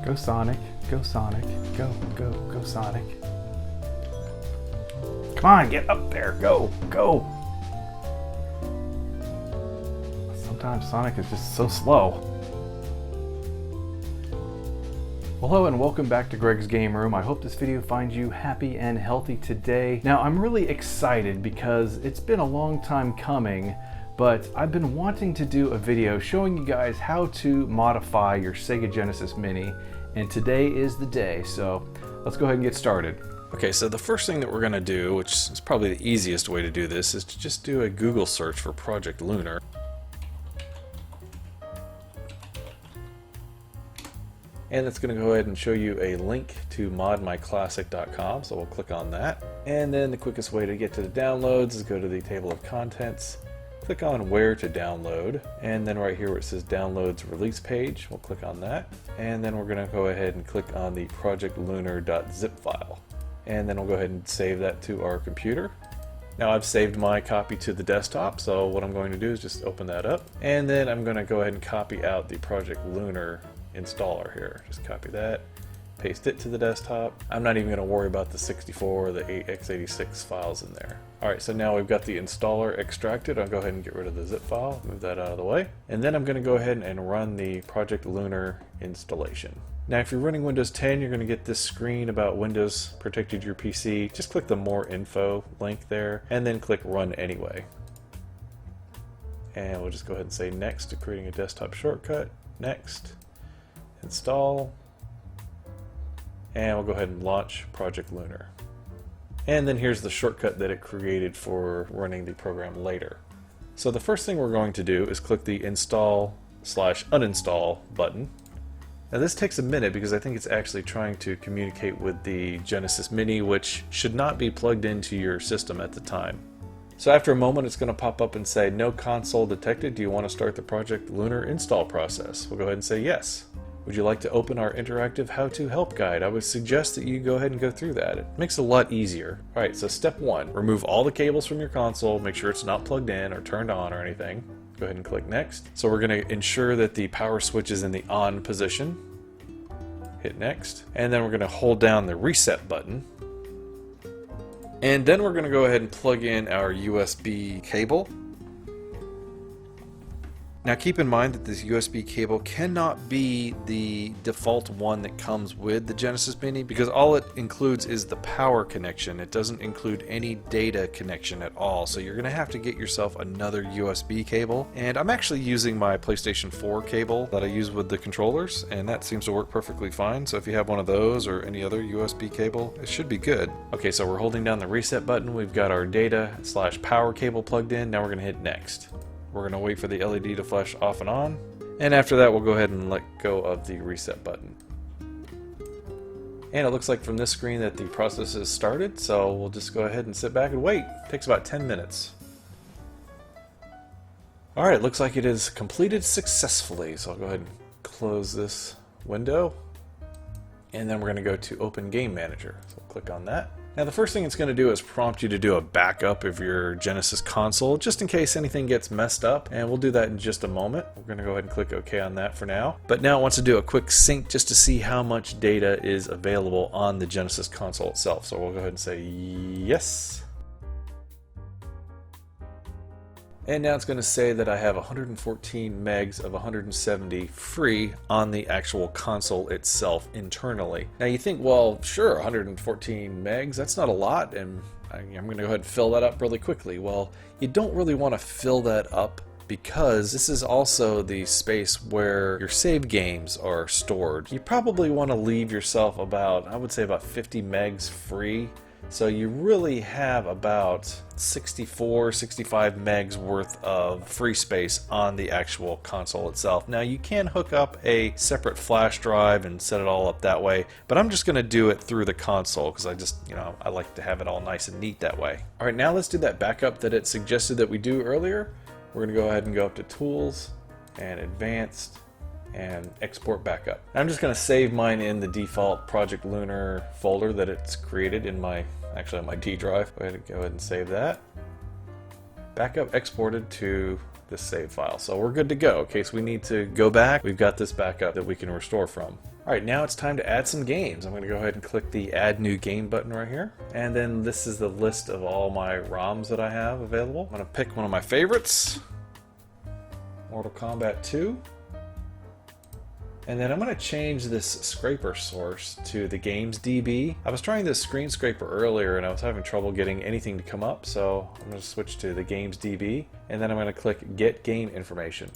Go Sonic, go Sonic, go Sonic. Come on, get up there, go. Sometimes Sonic is just so slow. Well, hello and welcome back to Greg's Game Room. I hope this video finds you happy and healthy today. Now, I'm really excited because it's been a long time coming, but I've been wanting to do a video showing you guys how to modify your Sega Genesis Mini, and today is the day, so let's go ahead and get started. Okay, so the first thing that we're going to do, which is probably the easiest way to do this, is to just do a Google search for Project Lunar. And it's going to go ahead and show you a link to modmyclassic.com, so we'll click on that. And then the quickest way to get to the downloads is go to the table of contents, click on where to download, and then right here where it says downloads release page, we'll click on that. And then we're going to go ahead and click on the projectlunar.zip file. And then we'll go ahead and save that to our computer. Now I've saved my copy to the desktop, so what I'm going to do is just open that up. And then I'm going to go ahead and copy out the Project Lunar installer here. Just copy that, paste it to the desktop. I'm not even going to worry about the 64 or the x86 files in there. Alright, so now we've got the installer extracted. I'll go ahead and get rid of the zip file, move that out of the way. And then I'm going to go ahead and run the Project Lunar installation. Now if you're running Windows 10, you're going to get this screen about Windows protected your PC. Just click the More Info link there, and then click Run Anyway. And we'll just go ahead and say Next to creating a desktop shortcut. Next. Install, and we'll go ahead and launch Project Lunar. And then here's the shortcut that it created for running the program later. So the first thing we're going to do is click the install/uninstall button. Now this takes a minute because I think it's actually trying to communicate with the Genesis Mini, which should not be plugged into your system at the time. So after a moment it's going to pop up and say no console detected. Do you want to start the Project Lunar install process? We'll go ahead and say yes. Would you like to open our interactive how-to help guide? I would suggest that you go ahead and go through that. It makes it a lot easier. Alright, so step 1, remove all the cables from your console, make sure it's not plugged in or turned on or anything. Go ahead and click next. So we're going to ensure that the power switch is in the on position. Hit next. And then we're going to hold down the reset button. And then we're going to go ahead and plug in our USB cable. Now keep in mind that this USB cable cannot be the default one that comes with the Genesis Mini, because all it includes is the power connection. It doesn't include any data connection at all, so you're going to have to get yourself another USB cable. And I'm actually using my PlayStation 4 cable that I use with the controllers, and that seems to work perfectly fine. So if you have one of those or any other USB cable, it should be good. Okay, so we're holding down the reset button. We've got our data/power cable plugged in. Now we're going to hit next. We're going to wait for the LED to flash off and on, and after that we'll go ahead and let go of the reset button. And it looks like from this screen that the process has started, so we'll just go ahead and sit back and wait. It takes about 10 minutes. Alright, it looks like it is completed successfully, so I'll go ahead and close this window, and then we're going to go to Open Game Manager. So we'll click on that. Now the first thing it's going to do is prompt you to do a backup of your Genesis console, just in case anything gets messed up, and we'll do that in just a moment. We're going to go ahead and click OK on that for now. But now it wants to do a quick sync just to see how much data is available on the Genesis console itself. So we'll go ahead and say yes. And now it's going to say that I have 114 megs of 170 free on the actual console itself internally. Now you think, well, sure, 114 megs, that's not a lot, and I'm going to go ahead and fill that up really quickly. Well, you don't really want to fill that up because this is also the space where your save games are stored. You probably want to leave yourself about, I would say about 50 megs free. So you really have about 64, 65 megs worth of free space on the actual console itself. Now you can hook up a separate flash drive and set it all up that way, but I'm just going to do it through the console because I like to have it all nice and neat that way. Alright, now let's do that backup that it suggested that we do earlier. We're going to go ahead and go up to Tools and Advanced and Export Backup. I'm just going to save mine in the default Project Lunar folder that it's created in my D drive. Go ahead and save that. Backup exported to this save file. So we're good to go. In case we need to go back, we've got this backup that we can restore from. Alright, now it's time to add some games. I'm going to go ahead and click the Add New Game button right here. And then this is the list of all my ROMs that I have available. I'm going to pick one of my favorites, Mortal Kombat 2. And then I'm going to change this scraper source to the Games DB. I was trying this screen scraper earlier and I was having trouble getting anything to come up, so I'm going to switch to the Games DB. And then I'm going to click Get Game Information.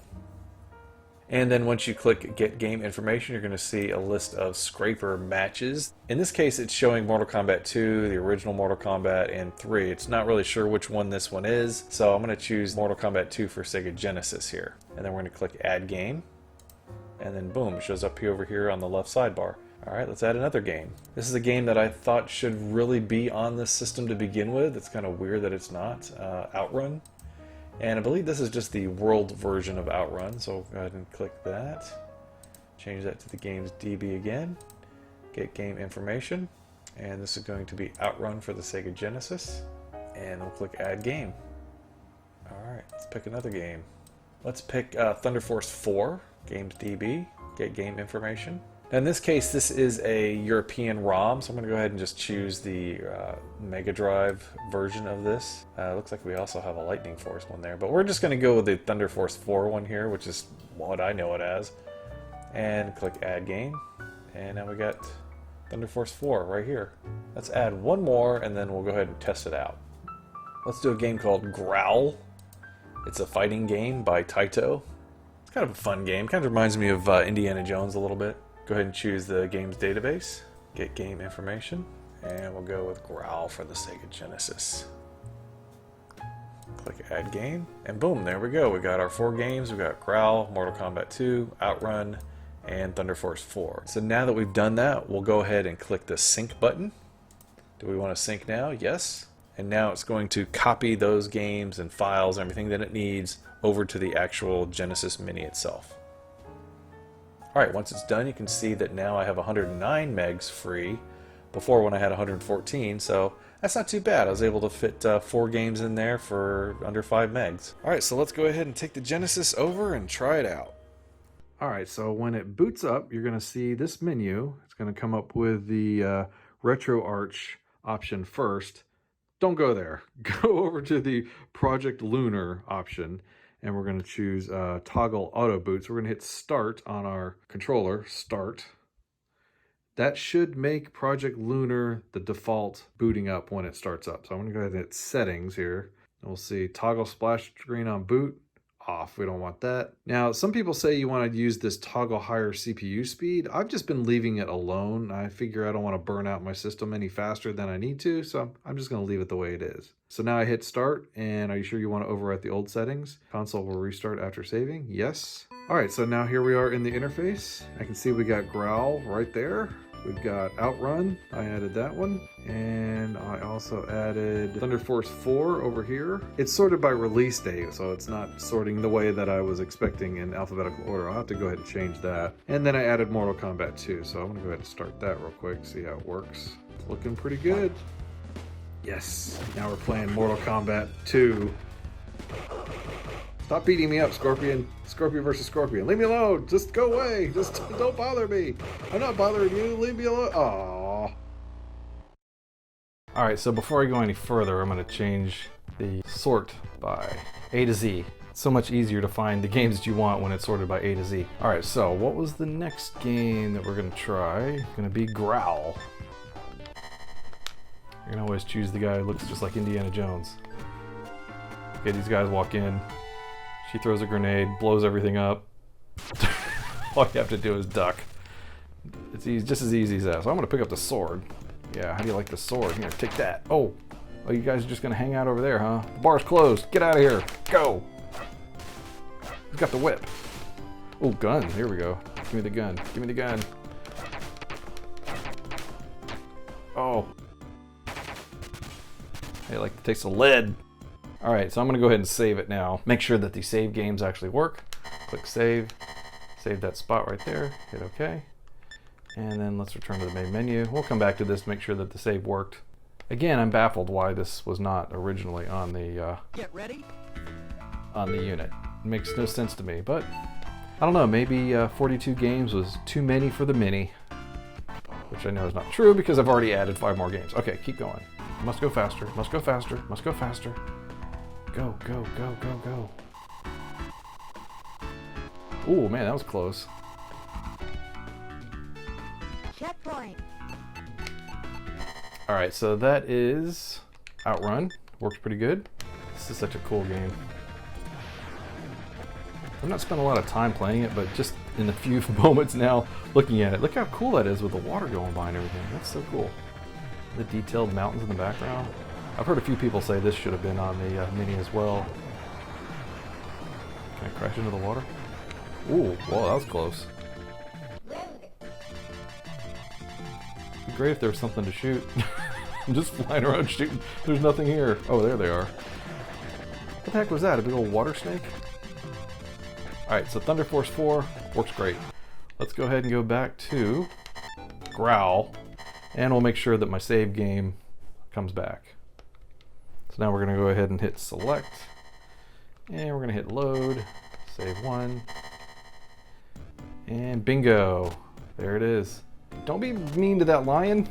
And then once you click Get Game Information, you're going to see a list of scraper matches. In this case, it's showing Mortal Kombat 2, the original Mortal Kombat, and 3. It's not really sure which one this one is, so I'm going to choose Mortal Kombat 2 for Sega Genesis here. And then we're going to click Add Game. And then boom, it shows up over here on the left sidebar. Alright, let's add another game. This is a game that I thought should really be on this system to begin with. It's kind of weird that it's not. Outrun. And I believe this is just the world version of Outrun, so go ahead and click that. Change that to the Games DB again. Get Game Information. And this is going to be Outrun for the Sega Genesis. And we'll click Add Game. Alright, let's pick another game. Let's pick Thunder Force 4, Games DB, Get Game Information. Now in this case, this is a European ROM, so I'm going to go ahead and just choose the Mega Drive version of this. Looks like we also have a Lightning Force one there, but we're just going to go with the Thunder Force 4 one here, which is what I know it as. And click Add Game, and now we got Thunder Force 4 right here. Let's add one more, and then we'll go ahead and test it out. Let's do a game called Growl. It's a fighting game by Taito. It's kind of a fun game. Kind of reminds me of Indiana Jones a little bit. Go ahead and choose the games database, Get Game Information, and we'll go with Growl for the Sega Genesis. Click Add Game, and boom, there we go. We got our 4 games. We got Growl, Mortal Kombat 2, Outrun, and Thunder Force 4. So now that we've done that, we'll go ahead and click the Sync button. Do we want to sync now? Yes. And now it's going to copy those games and files, everything that it needs, over to the actual Genesis Mini itself. Alright, once it's done, you can see that now I have 109 megs free, before when I had 114, so that's not too bad. I was able to fit 4 games in there for under 5 megs. Alright, so let's go ahead and take the Genesis over and try it out. Alright, so when it boots up, you're going to see this menu. It's going to come up with the RetroArch option first. Don't go there. Go over to the Project Lunar option, and we're going to choose Toggle Auto Boot. So we're going to hit Start on our controller, Start. That should make Project Lunar the default booting up when it starts up. So I'm going to go ahead and hit Settings here. And we'll see Toggle Splash Screen on Boot, off. We don't want that. Now, some people say you want to use this toggle higher CPU speed. I've just been leaving it alone. I figure I don't want to burn out my system any faster than I need to, so I'm just going to leave it the way it is. So now I hit Start, and are you sure you want to overwrite the old settings? Console will restart after saving. Yes. Alright, so now here we are in the interface. I can see we got Growl right there. We've got Outrun, I added that one, and I also added Thunder Force 4 over here. It's sorted by release date, so it's not sorting the way that I was expecting in alphabetical order. I'll have to go ahead and change that. And then I added Mortal Kombat 2, so I'm gonna go ahead and start that real quick, see how it works. It's looking pretty good. Yes, now we're playing Mortal Kombat 2. Stop beating me up, Scorpion. Scorpion versus Scorpion. Leave me alone. Just go away. Just don't bother me. I'm not bothering you. Leave me alone. Aww. Alright, so before I go any further, I'm going to change the sort by A to Z. It's so much easier to find the games that you want when it's sorted by A to Z. Alright, so what was the next game that we're going to try? It's going to be Growl. You're going to always choose the guy who looks just like Indiana Jones. Okay, these guys walk in. She throws a grenade, blows everything up. All you have to do is duck. It's easy, just as easy as that. So I'm gonna pick up the sword. Yeah, how do you like the sword? Here, take that. Oh, you guys are just gonna hang out over there, huh? The bar's closed. Get out of here. Go. Who's got the whip? Oh, gun. Here we go. Give me the gun. Give me the gun. Oh. Hey, like the taste of lead. Alright, so I'm going to go ahead and save it now. Make sure that the save games actually work. Click Save. Save that spot right there. Hit OK. And then let's return to the main menu. We'll come back to this to make sure that the save worked. Again, I'm baffled why this was not originally on the Get ready. On the unit. makes no sense to me, but I don't know, maybe 42 games was too many for the mini, which I know is not true because I've already added 5 more games. Okay, keep going. Must go faster, must go faster, must go faster. Go, go, go, go, go. Ooh, man, that was close. Checkpoint. All right, so that is Outrun. Works pretty good. This is such a cool game. I've not spent a lot of time playing it, but just in a few moments now looking at it. Look how cool that is with the water going by and everything. That's so cool. The detailed mountains in the background. I've heard a few people say this should have been on the mini as well. Can I crash into the water? Ooh, whoa, that was close. It'd be great if there was something to shoot. I'm just flying around shooting. There's nothing here. Oh, there they are. What the heck was that? A big old water snake? Alright, so Thunder Force 4 works great. Let's go ahead and go back to Growl, and we'll make sure that my save game comes back. So now we're going to go ahead and hit select, and we're going to hit load, save 1, and bingo. There it is. Don't be mean to that lion.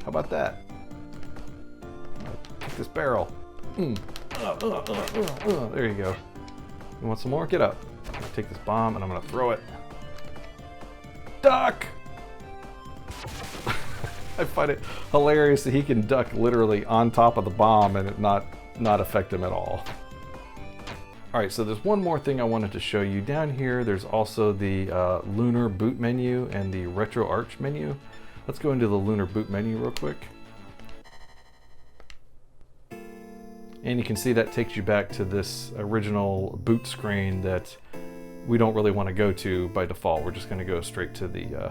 How about that? Kick this barrel. There you go. You want some more? Get up. I'm gonna take this bomb and I'm gonna throw it. Duck! I find it hilarious that he can duck literally on top of the bomb and it not affect him at all. Alright, so there's one more thing I wanted to show you. Down here there's also the Lunar boot menu and the Retro Arch menu. Let's go into the Lunar boot menu real quick. And you can see that takes you back to this original boot screen that we don't really want to go to by default. We're just going to go straight to the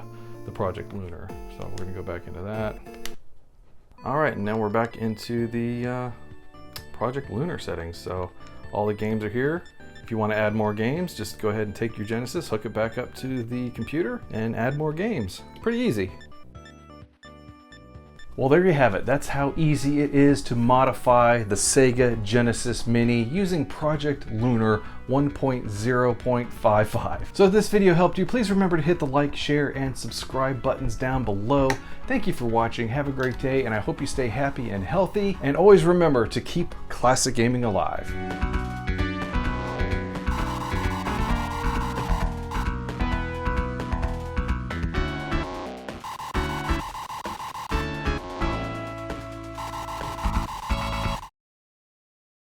Project Lunar. So we're going to go back into that. All right, and now we're back into the Project Lunar settings. So all the games are here. If you want to add more games, just go ahead and take your Genesis, hook it back up to the computer, and add more games. Pretty easy. Well, there you have it. That's how easy it is to modify the Sega Genesis Mini using Project Lunar 1.0.55. So if this video helped you, please remember to hit the like, share, and subscribe buttons down below. Thank you for watching. Have a great day, and I hope you stay happy and healthy. And always remember to keep classic gaming alive.